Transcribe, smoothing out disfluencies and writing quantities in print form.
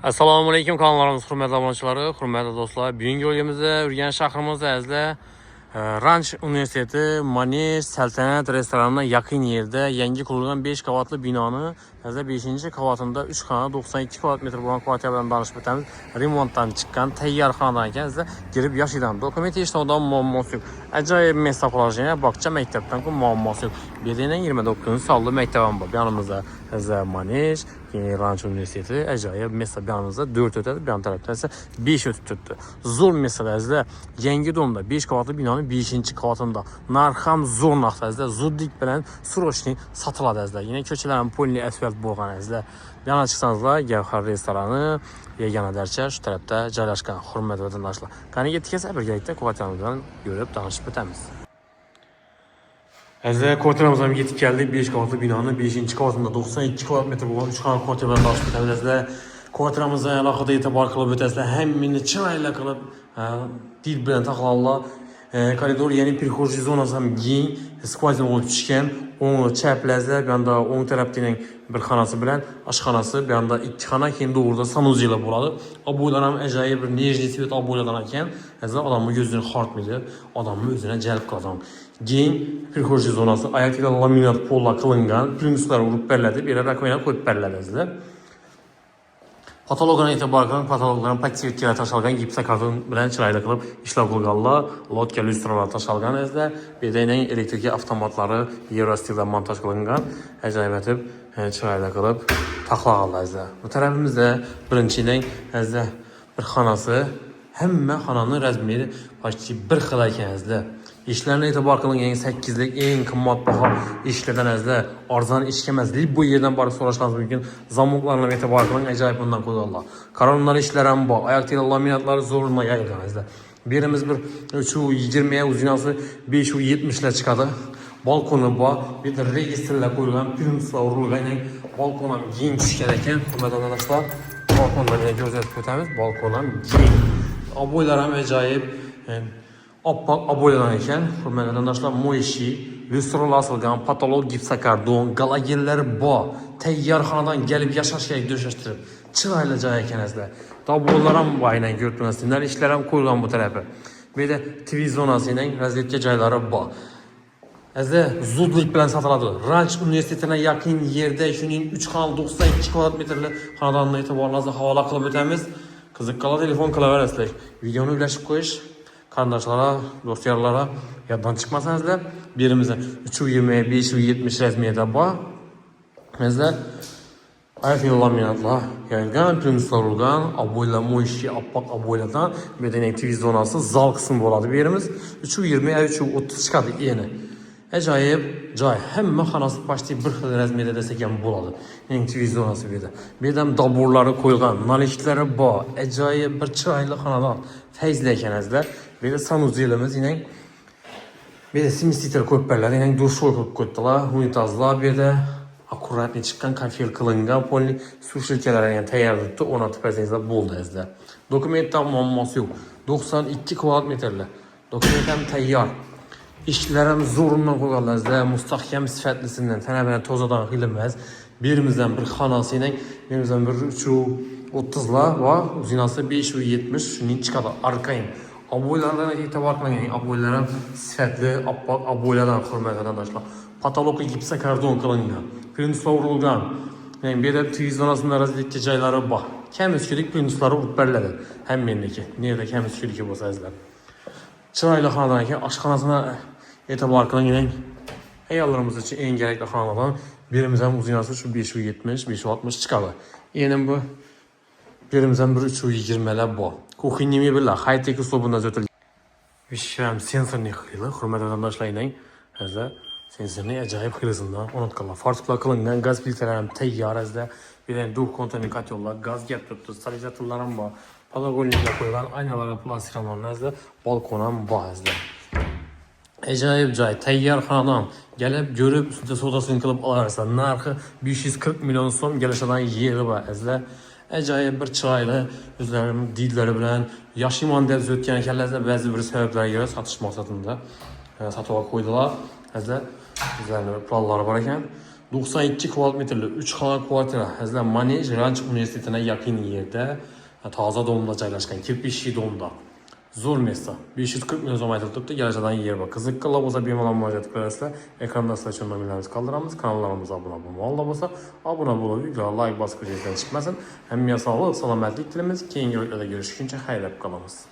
Assalomu alaykum kanallarimiz hurmatli obunachilari, hurmatli do'stlar. Bugungi o'yinimizda Urganch shahrimizda azizlar Ranch Universiteti Manej Saltanat restoranidan yaqin yerda yangi qurilgan 5 qavatli binoni azizlar 5-qavatida 3 xona 92 kvadrat metr bo'lgan kvartira bilan tanishib o'tamiz. Remontdan chiqqan tayyor xonadan ekan azizlar, girib yashaydan. Dokument ishlovdan muammosi yo'q. Ajoyib местоположение, bog'cha maktabdan ku muammosi yo'q. Bedening 29-sonli maktabim bor. Yonimizda azizlar Manej Ranch Universiteti ajoyib mesele yanımızda 4 ötedi, bir yan tarafta ise 5 ötüb tuttu. Zo'r meseləsizlər yangi domda 5 qavatlı binanın 5-ci qavatında narxam zo'r narxdazlar, zudlik bilan suroshni satıladi azizlar. Yine köçələrin polni asfalt bo'lgan azizlar. Bir yana chiqsangizlar Gavhar restorani yegana darcha shu tarafda joylashgan. Hurmatli vatandoshlar, qani ketdik birgalikda kvartiramizdan ko'rib tanishib o'tamiz. Azizlar, kvartiramizdan yetib keldik. 5 qavatlı binanın 5-qavatında 92 kvadrat metr bo'lgan 3 xona kvartira bilan tanishib o'tamiz azizlar. Kvartiramizdan alohida e'tibor qilib o'tasizlar. Hammani chiroyli qilib dil bilan taqlallar. Koridor, ya'ni prixожий zonasi ham keng, skvazin bo'lib tushgan. O'ng chaplazlar, bu yerda o'ng tarafning bir xonasi bilan oshxonasi, bu yerda 2 xona, keyin to'g'rida sanuziyalar bo'ladi. Ob'oylar ham ajoyib bir nejli svet ob'oylardan ekan. Azizlar, odamning ko'zini xortmaydi, odamning o'zini jalb qiladi. Keng prixожий zonasi, oyoqda laminat pollar qilingan, plyuslar urib beriladi, bu yerga rakovina qo'yib beriladi azizlar. Patologdan e'tibor qiling, patologdan patsientga tashalgan gipsokarton bilan chiroyli qilib ishlov qilganlar, lotka lyustralar tashalgan azizlar. Bedaning elektrik avtomatlari Eurostilda montaj qilingan, ajoyib etib chiroyli qilib taqlaganlar azizlar. Bu tarafimizda birinchining azizlar bir xonasi, hamma xonaning razmeri почти bir xil ekan azizlar. İşlerine e'tibor qiling, eng 8lik eng qimmatbaho ishlardan azizlar, arzon ishga emas, bu yerdan borib so'rashingiz mumkin. Zamoklarga e'tibor qiling, ajoyib bundan qo'yganlar. Qaronlar ishlar ham bor, oyoq teri laminatlari zo'rma yayilgan azizlar. Birimiz bir 320 uzinasi 570 lar chiqadi. Balkoni bor, bir de registrlar qo'yilgan, plyumslar urilgan, balkon ham keng tushgan ekan. Hurmatli do'stlar, balkondan ko'rsatib o'tamiz. Balkon ham keng. Ob'oylar ham ajoyib. Oppoq ob'oylagan ekan. Hurmatli vatandoshlar, mo'yshi, lyustralar asilgan, patolog gipsokardon, galagenlar bor. Tayyor xonadan kelib yashashga döşashtirib, chiroyli joy ekan azizlar. Ob'oylar ham bor, aynan ko'rib turasizlar, ishlar ham qo'yilgan bu tarafi. Bu yerda TV zonasining razvedka joylari bor. Azizlar, zudlik bilan sotiladi. Ranch universitetine yaqin yerda shuning 3 xona 92 kvadrat metrli xonadonni e'tiboringizni havola qilib o'tamiz. Qiziqqanlar telefon qilaverasizlar. Videoni ulashib qo'yish qarindoshlara, do'stlarlara yoddan chiqmasanizlar, birimizda 320 570 razmerda bor. Bizlar ayfil laminatlar yayilgan, plyumslar urgan, ob'oylar mo'yshi, oppoq ob'oylardan bedening TV zonasi, zal qismi bo'ladi bu yerimiz. 320 330 chiqadi eni. Ajoyib joy. Hamma xonasi почти bir xil razmerda desak ham bo'ladi. Eng TV zonasi bu yerda. Bu yerda ham daburlari qo'yilgan, naliklari bor. Ajoyib bir chiroyli xonadon. Fayzli ekan azizlar. Bu yerda sanuziylarimiz yine bu yerda simistitr ko'p beriladi, yine dushoy qo'yib qo'ydilar, unitazlar bu yerda akkuratni chiqqan, konfig qilingan, polni suv shilkalari ham tayyor turibdi, o'rnatib bersangizlar bo'ldi azizlar. Dokumentdan muammosi yo'q. 92 kvadrat metrli. Dokument ham tayyor. İşçiler ham zo'rundan qo'yganlar azizlar, mustahkam sifatlisidan, tana bilan tozadan qilinmas. Birimizdan bir xonasi yine, birimizdan bir 330lar va uzinasi 570 shuning chiqadi arqayin. Ob'oylardan e'tibor qiling, ob'oylar ham sifatli, oppoq ob'oylardan hurmatli vatandoshlar. Patolog gipsokardon qilingan, plyumslar urilgan. Yani bu yerda TV zonasida razvedka joylari bor. Kamizchilik plyumslari urib beriladi. Hammanniki. Nerda kamizchilik bo'lsa azizlar. Chiroyli xonadan ekan, oshxonasini e'tibor qiling. Ayollarimiz uchun eng kerakli xonalardan birimiz ham uzinasi shu 570 560 chiqadi. Yana bu birimizdan bir 320 lar bor. Kuxinni mebellar, high-tech uslubida o'tilgan. Vishram sensorli xili, hurmatli vatandoshlar, azizlar, sensorli ajoyib xilisindan o'rnatganlar. Fartuqlar qilingan, gaz filtrlari ham tayyor azizlar. Bir ham duh kontenli kotellar, gaz gap turibdi, stabilizatorlar ham bor. Palagonliklar qo'yilgan, aynalar plastik azizlar, balkon ham bor azizlar. Ajoyib joy, tayyor xonadon. Kelib, ko'rib, ustida sodasini qilib olarsiz. Narxi 540 million so'm kelishidan yeri bor azizlar. Ajoyib bir chiroyli, o'zlarining dillari bilan yashayman deb o'tgan ekanlar, ba'zi bir sabablarga ko'ra sotish maqsadida sotib qo'ydilar. Azizlar, o'zlarining planlari bor ekan. 92 kvadrat metrli 3 xona kvartira Həzlə Manej Ranch Universitetinə yaxın yerdə taza domda joylashgan kirpichli domda. Zo'r mesda. 540 milyon so'm aytilibdi. Gələcəkdən yer bor. Qiziqqanlar bo'lsa bemalol murojaat qilasizlar. Ekranda sizlar uchun nomerlarimizni qoldiramiz. Kanallarımıza obuna bo'lmaganlar bo'lsa, obuna bo'lib, videoga like bosib ko'zingizdan chiqmasin. Hammaga sog'lik, salomatlik tilamiz. Keyingi videoda görüşguncha xayrlab qolamiz.